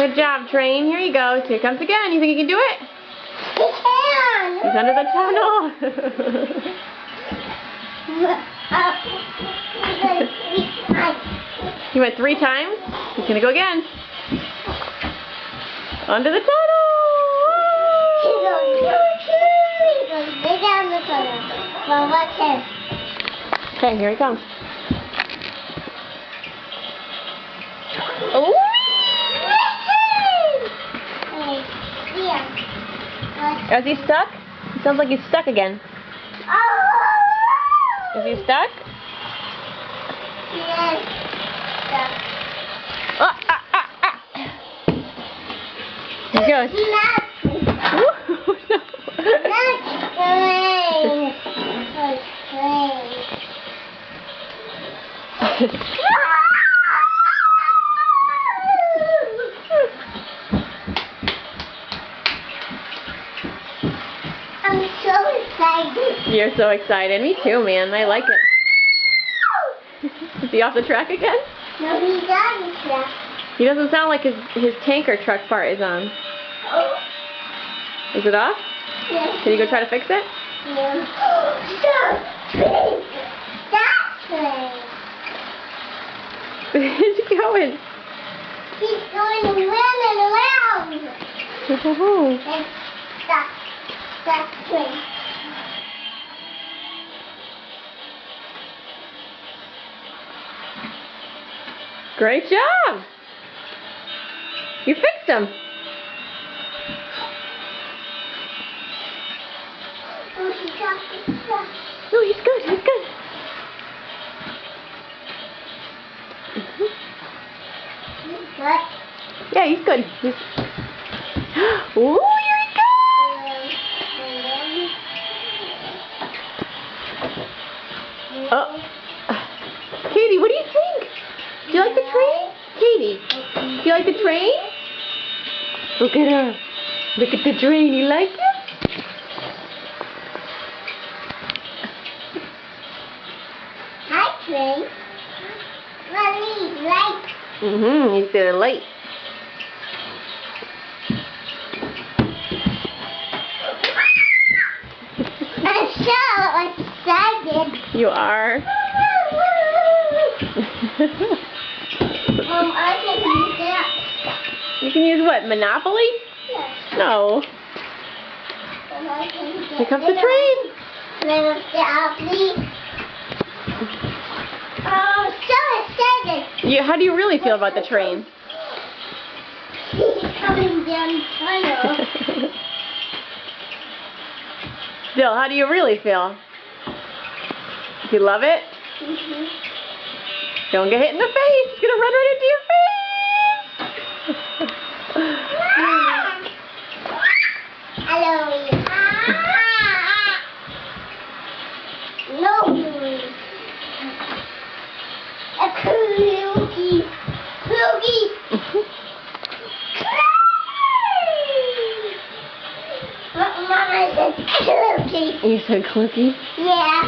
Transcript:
Good job, Train. Here he goes. Here comes again. You think you can do it? He can. He's under the tunnel. He went 3 times. He's going to go again. Under the tunnel. He goes way down the tunnel. Well, watch him. Okay, here he comes. Oh! Is he stuck? It sounds like he's stuck again. Is he stuck? Yes. Ah, ah, ah, ah. Here he goes. Woo, no. I'm so excited. You're so excited. Me too, man. I like it. Is he off the track again? No, he doesn't. He doesn't sound like his tanker truck part is on. Oh. Is it off? Yes. Can you go try to fix it? Yeah. Stop, please. Stop, please. Where's he going? He's going around and around. Oh. And stop. Stop, please. Great job! You fixed him. Oh, he got this stuff. No, he's good. He's good. He's good. Yeah, he's good. Ooh, here he goes! Oh. Katie, what do you think? Do you like the train? Katie, do you like the train? Look at her. Look at the train. You like it? Hi, train. Mommy, light. He's there late. I'm so excited. You are? I can use that. You can use what? Monopoly? Yes. No. Here comes the train. Oh, so excited. How do you really feel about the train? He's coming down the tunnel. Still, how do you really feel? Do you love it? Mm-hmm. Don't get hit in the face. It's going to run right into your face. Hello. No. A Klugi. Klugi. Mama said Klugi. You said Clucky? Yeah.